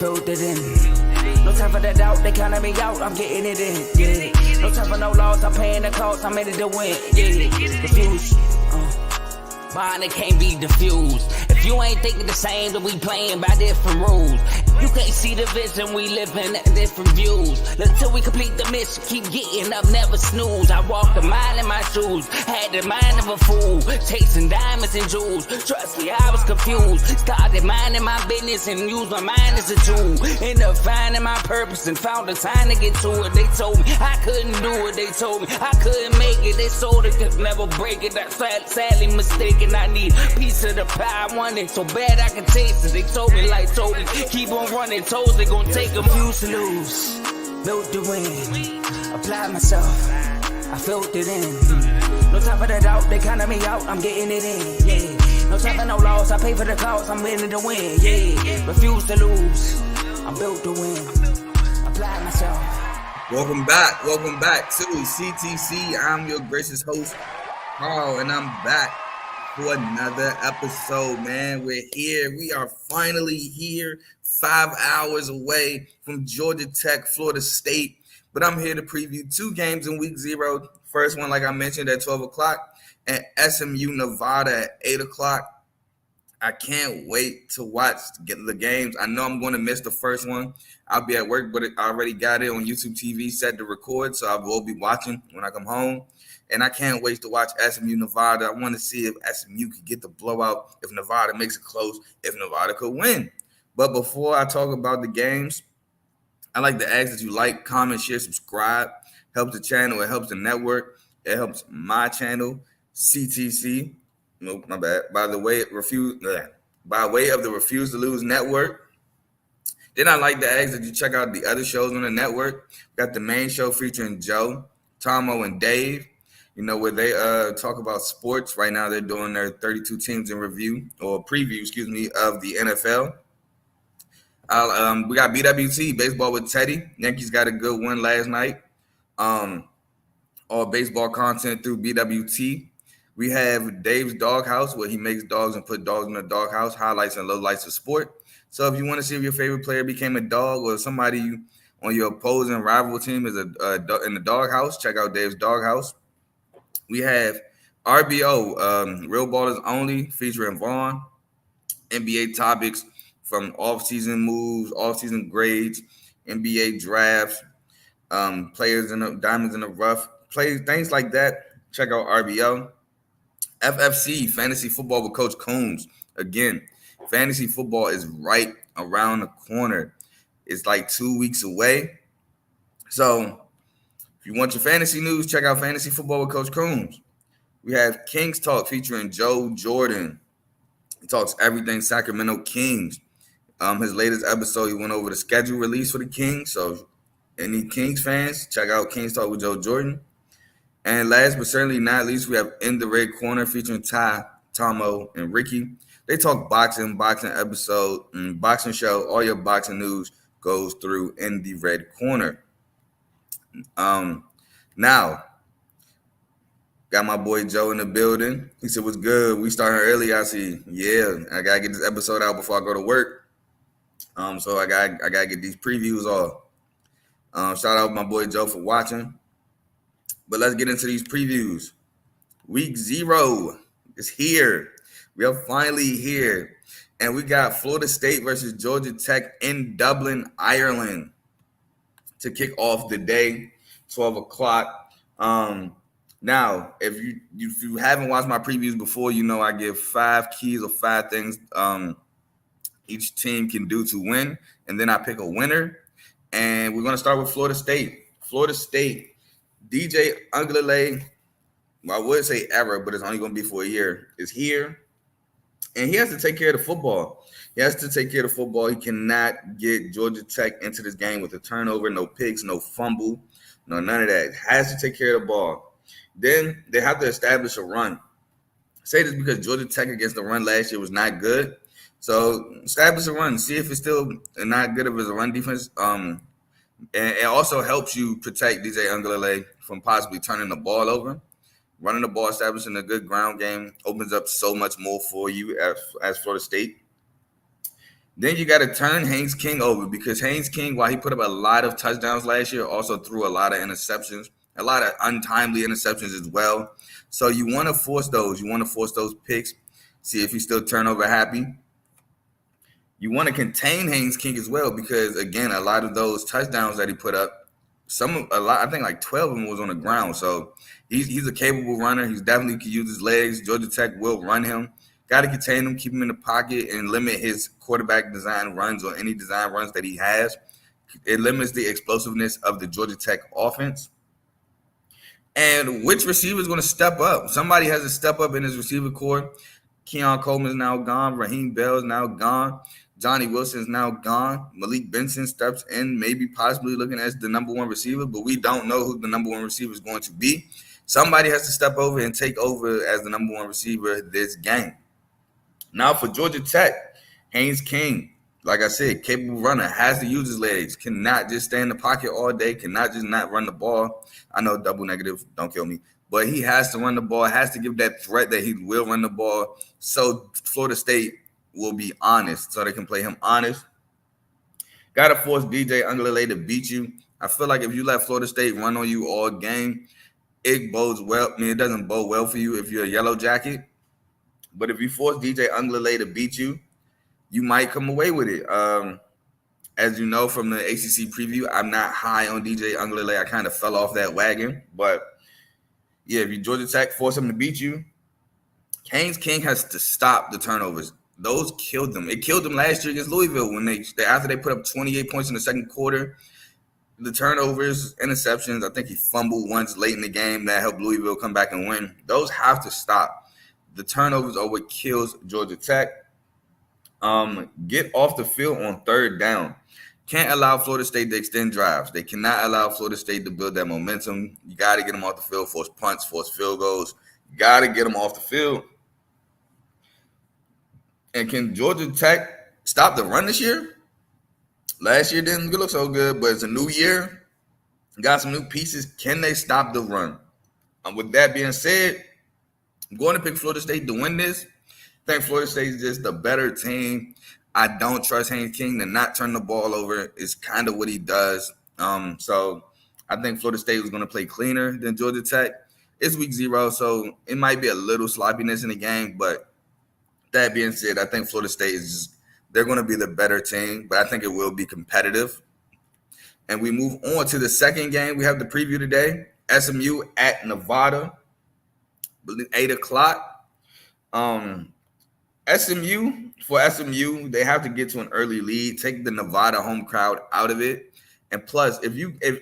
Built it in. No time for the doubt, they counting me out, I'm getting it in. Yeah. No time for no loss, I'm paying the cost, I'm in it to win. Yeah. Refuse. Mine, it can't be diffused. If you ain't thinking the same, then we playing by different rules. You can't see the vision, we living at different views. Until we complete the mission, keep getting up, never snooze. I walked a mile in my shoes, had the mind of a fool, chasing diamonds and jewels. Trust me, I was confused. Started minding my business and used my mind as a tool. Ended up finding my purpose and found the time to get to it. They told me I couldn't do it, they told me I couldn't make it. They sold it, could never break it. That's sadly mistaken. I need a piece of the pie, I want it so bad I can taste it. They told me like told me, keep on running, toes they gon' take them. Refuse to lose, built to win, apply myself, I felt it in. No time for the doubt, they counting me out, I'm getting it in, yeah. No time for no loss, I pay for the cost, I'm winning to win, yeah. Refuse to lose, I'm built to win, apply myself. Welcome back to CTC. I'm your gracious host, Carl, and I'm back for another episode, man. We're here. We are finally here, 5 hours away from Georgia Tech, Florida State. But I'm here to preview two games in week 0. First one, like I mentioned, at 12 o'clock, and SMU Nevada at 8 o'clock. I can't wait to watch the games. I know I'm going to miss the first one. I'll be at work, but I already got it on YouTube TV set to record, so I will be watching when I come home. And I can't wait to watch SMU Nevada. I want to see if SMU could get the blowout, if Nevada makes it close, if Nevada could win. But before I talk about the games, I like to ask that you like, comment, share, subscribe. Helps the channel. It helps the network. It helps my channel, CTC. No, my bad. By way of the Refuse to Lose Network. Then I like to ask that you check out the other shows on the network. We got the main show featuring Joe, Tomo, and Dave. You know, where they talk about sports. Right now they're doing their 32 teams in review or preview, of the NFL. We got BWT, Baseball with Teddy. Yankees got a good win last night. All baseball content through BWT. We have Dave's Doghouse, where he makes dogs and put dogs in the doghouse, highlights and lowlights of sport. So if you want to see if your favorite player became a dog or somebody on your opposing rival team is in the doghouse, check out Dave's Doghouse. We have RBO, Real Ballers Only, featuring Vaughn. NBA topics from off-season moves, off-season grades, NBA drafts, players in the diamonds in the rough, things like that. Check out RBO. FFC, Fantasy Football with Coach Coombs. Again, fantasy football is right around the corner. It's like 2 weeks away. So if you want your fantasy news, check out Fantasy Football with Coach Coombs. We have Kings Talk featuring Joe Jordan. He talks everything Sacramento Kings. His latest episode, he went over the schedule release for the Kings. So any Kings fans, check out Kings Talk with Joe Jordan. And last but certainly not least, we have In the Red Corner featuring Ty, Tomo, and Ricky. They talk boxing episode, boxing show. All your boxing news goes through In the Red Corner. Now, got my boy Joe in the building. He said, "What's good? We starting early." I see. Yeah, I gotta get this episode out before I go to work. So I gotta get these previews off. Shout out my boy Joe for watching. But let's get into these previews. Week 0 is here. We are finally here. And we got Florida State versus Georgia Tech in Dublin, Ireland to kick off the day, 12 o'clock. Now, if you haven't watched my previews before, you know I give 5 keys or 5 things each team can do to win. And then I pick a winner. And we're going to start with Florida State. Florida State. DJ Uiagalelei, well, I would say ever, but it's only going to be for a year, is here. And he has to take care of the football. He cannot get Georgia Tech into this game with a turnover, no picks, no fumble, no none of that. Has to take care of the ball. Then they have to establish a run. I say this because Georgia Tech against the run last year was not good. So establish a run. See if it's still not good of as a run defense. And it also helps you protect DJ Uiagalelei from possibly turning the ball over. Running the ball, establishing a good ground game opens up so much more for you as Florida State. Then you got to turn Haynes King over, because Haynes King, while he put up a lot of touchdowns last year, also threw a lot of interceptions, a lot of untimely interceptions as well. So you want to force those. You want to force those picks. See if he's still turnover happy. You want to contain Haynes King as well, because again, a lot of those touchdowns that he put up, I think like 12 of them was on the ground. So he's a capable runner. He's definitely could use his legs. Georgia Tech will run him. Got to contain him, keep him in the pocket, and limit his quarterback design runs or any design runs that he has. It limits the explosiveness of the Georgia Tech offense. And which receiver is going to step up? Somebody has to step up in his receiver core. Keon Coleman is now gone. Raheem Bell is now gone. Johnny Wilson is now gone. Malik Benson steps in, maybe possibly looking as the number one receiver, but we don't know who the number one receiver is going to be. Somebody has to step over and take over as the number one receiver this game. Now for Georgia Tech, Haynes King, like I said, capable runner, has to use his legs, cannot just stay in the pocket all day, cannot just not run the ball. I know double negative, don't kill me. But he has to run the ball, has to give that threat that he will run the ball, so Florida State will be honest, so they can play him honest. Got to force DJ Uiagalelei to beat you. I feel like if you let Florida State run on you all game, it bodes well. I mean, it doesn't bode well for you if you're a Yellow Jacket. But if you force DJ Uiagalelei to beat you, you might come away with it. As you know from the ACC preview, I'm not high on DJ Uiagalelei. I kind of fell off that wagon. But, yeah, if you Georgia Tech force him to beat you, Haynes King has to stop the turnovers. Those killed them. It killed them last year against Louisville when after they put up 28 points in the second quarter. The turnovers, interceptions, I think he fumbled once late in the game that helped Louisville come back and win. Those have to stop. The turnovers are what kills Georgia Tech. Get off the field on third down. Can't allow Florida State to extend drives. They cannot allow Florida State to build that momentum. You got to get them off the field, force punts, force field goals. You got to get them off the field. And can Georgia Tech stop the run this year? Last year didn't look so good, but it's a new year. Got some new pieces. Can they stop the run? With that being said, I'm going to pick Florida State to win this. I think Florida State is just a better team. I don't trust Haynes King to not turn the ball over. It's kind of what he does. So I think Florida State was going to play cleaner than Georgia Tech. It's week 0, so it might be a little sloppiness in the game, but that being said, I think Florida State they're going to be the better team, but I think it will be competitive. And we move on to the second game. We have the preview today. SMU at Nevada, 8 o'clock. SMU, they have to get to an early lead, take the Nevada home crowd out of it. And plus, if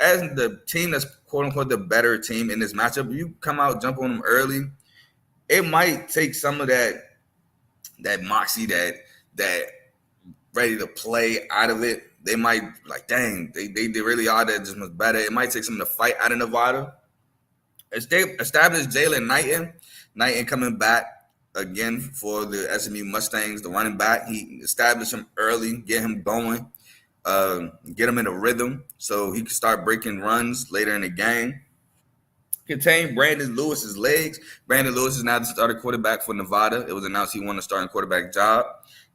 as the team that's quote unquote the better team in this matchup, you come out, jump on them early, it might take some of that moxie, that ready to play out of it. They might like, dang, they really are that just much better. It might take some of the fight out of Nevada. Established Jalen Knighton coming back again for the SMU Mustangs, the running back. He established him early, get him going, get him in a rhythm so he can start breaking runs later in the game. Contain Brandon Lewis's legs. Brandon Lewis is now the starting quarterback for Nevada. It was announced he won a starting quarterback job,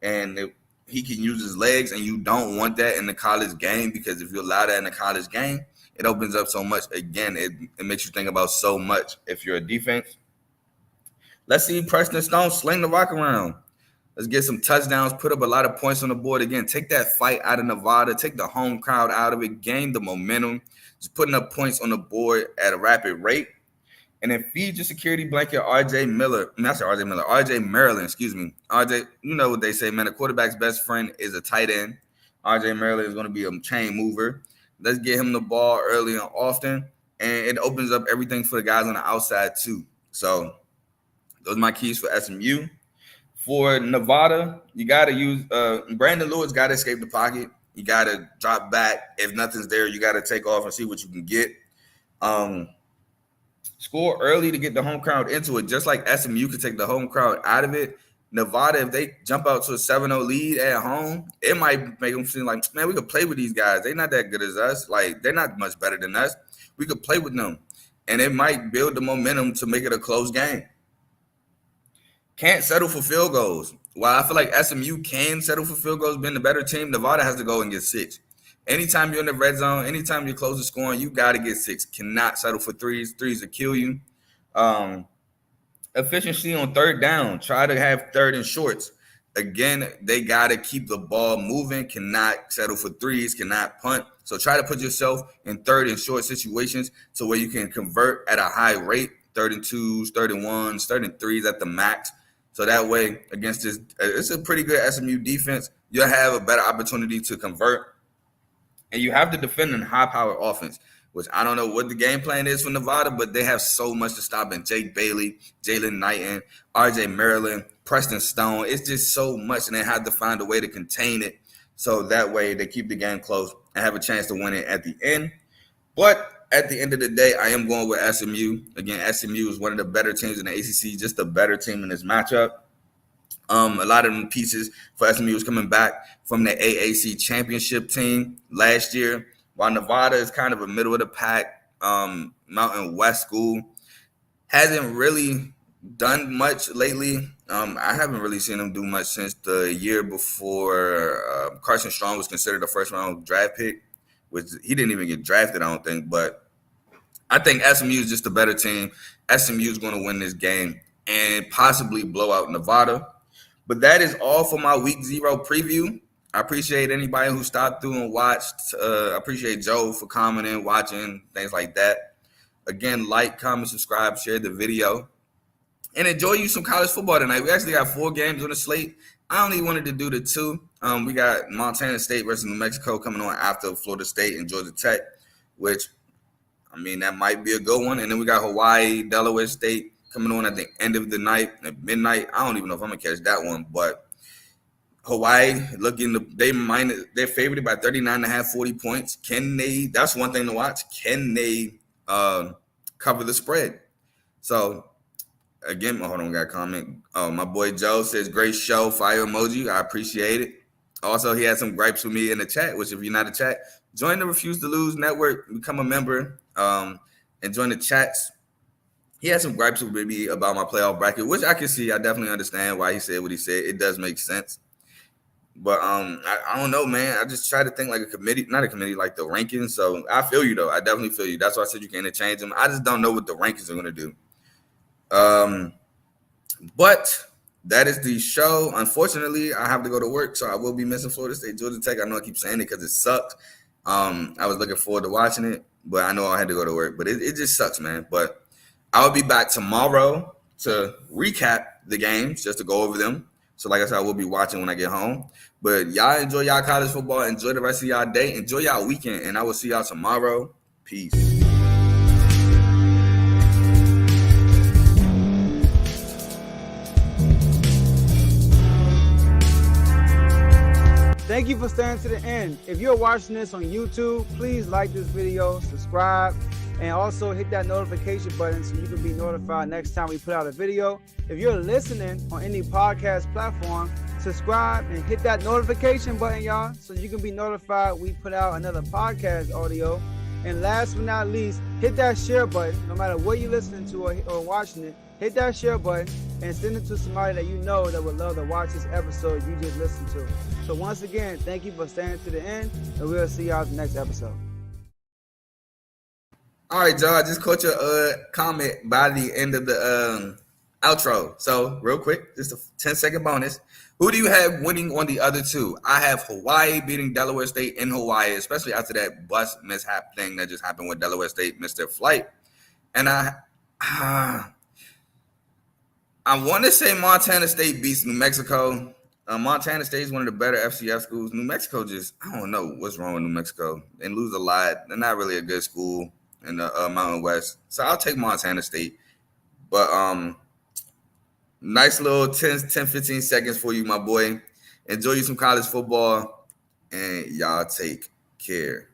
and he can use his legs, and you don't want that in the college game, because if you allow that in the college game, it opens up so much. Again, it makes you think about so much if you're a defense. Let's see Preston Stone sling the rock around. Let's get some touchdowns, put up a lot of points on the board. Again, take that fight out of Nevada, take the home crowd out of it, gain the momentum, just putting up points on the board at a rapid rate. And then feed your security blanket, RJ Maryland, excuse me. RJ, you know what they say, man, a quarterback's best friend is a tight end. RJ Maryland is going to be a chain mover. Let's get him the ball early and often, and it opens up everything for the guys on the outside too. So those are my keys for SMU. For Nevada, you got to use Brandon Lewis got to escape the pocket. You got to drop back. If nothing's there, you got to take off and see what you can get. Score early to get the home crowd into it, just like SMU could take the home crowd out of it. Nevada, if they jump out to a 7-0 lead at home, it might make them feel like, man, we could play with these guys. They're not that good as us. Like, they're not much better than us. We could play with them. And it might build the momentum to make it a close game. can't settle for field goals. While I feel like SMU can settle for field goals, being the better team, Nevada has to go and get 6. Anytime you're in the red zone, anytime you're close to scoring, you got to get 6. Cannot settle for threes. Threes will kill you. Efficiency on third down. Try to have third and shorts. Again, they got to keep the ball moving. Cannot settle for threes. Cannot punt. So try to put yourself in third and short situations so where you can convert at a high rate. 3rd and 2s, 3rd and 1s, 3rd and 3s at the max. So that way, against this, it's a pretty good SMU defense. You'll have a better opportunity to convert. And you have to defend in high-powered offense, which I don't know what the game plan is for Nevada, but they have so much to stop in. Jake Bailey, Jalen Knighton, R.J. Maryland, Preston Stone. It's just so much, and they have to find a way to contain it so that way they keep the game close and have a chance to win it at the end. But at the end of the day, I am going with SMU. Again, SMU is one of the better teams in the ACC, just a better team in this matchup. A lot of them pieces for SMU is coming back from the AAC championship team last year, while Nevada is kind of a middle of the pack Mountain West school. Hasn't really done much lately. I haven't really seen them do much since the year before Carson Strong was considered a first-round draft pick, which he didn't even get drafted, I don't think. But I think SMU is just a better team. SMU is going to win this game and possibly blow out Nevada. But that is all for my Week 0 preview. I appreciate anybody who stopped through and watched. I appreciate Joe for commenting, watching, things like that. Again, like, comment, subscribe, share the video. And enjoy you some college football tonight. We actually got 4 games on the slate. I only wanted to do the 2. We got Montana State versus New Mexico coming on after Florida State and Georgia Tech, which, I mean, that might be a good one. And then we got Hawaii, Delaware State coming on at the end of the night at midnight. I don't even know if I'm going to catch that one, but Hawaii they're favored by 39.5, 40 points. Can they, that's one thing to watch. Can they cover the spread? So, again, hold on, we got a comment. My boy Joe says, great show, fire emoji. I appreciate it. Also, he had some gripes with me in the chat, which if you're not a chat, join the Refuse to Lose network, become a member, and join the chats. He had some gripes with me about my playoff bracket, which I can see. I definitely understand why he said what he said. It does make sense. But I don't know, man. I just try to think like a committee, not a committee, like the rankings. So I feel you, though. I definitely feel you. That's why I said you can interchange them. I just don't know what the rankings are going to do. But that is the show. Unfortunately, I have to go to work, so I will be missing Florida State, Georgia Tech. I know I keep saying it because it sucked. I was looking forward to watching it, but I know I had to go to work. But it just sucks, man. But I will be back tomorrow to recap the games, just to go over them. So like I said, I will be watching when I get home. But y'all enjoy y'all college football. Enjoy the rest of y'all day. Enjoy y'all weekend. And I will see y'all tomorrow. Peace. Thank you for staying to the end. If you're watching this on YouTube, please like this video, subscribe, and also hit that notification button so you can be notified next time we put out a video. If you're listening on any podcast platform, subscribe and hit that notification button, y'all, so you can be notified we put out another podcast audio. And last but not least, hit that share button. No matter what you're listening to or watching it, hit that share button and send it to somebody that you know that would love to watch this episode you just listened to. So once again, thank you for staying to the end, and we'll see y'all in the next episode. All right, Joe, I just caught your comment by the end of the outro. So real quick, just a 10-second bonus. Who do you have winning on the other 2? I have Hawaii beating Delaware State in Hawaii, especially after that bus mishap thing that just happened with Delaware State, missed their flight. And I want to say Montana State beats New Mexico. Montana State is one of the better FCS schools. New Mexico just, I don't know what's wrong with New Mexico. They lose a lot. They're not really a good school in the Mountain West. So I'll take Montana State. But nice little 10-15 seconds for you, my boy. Enjoy you some college football, and y'all take care.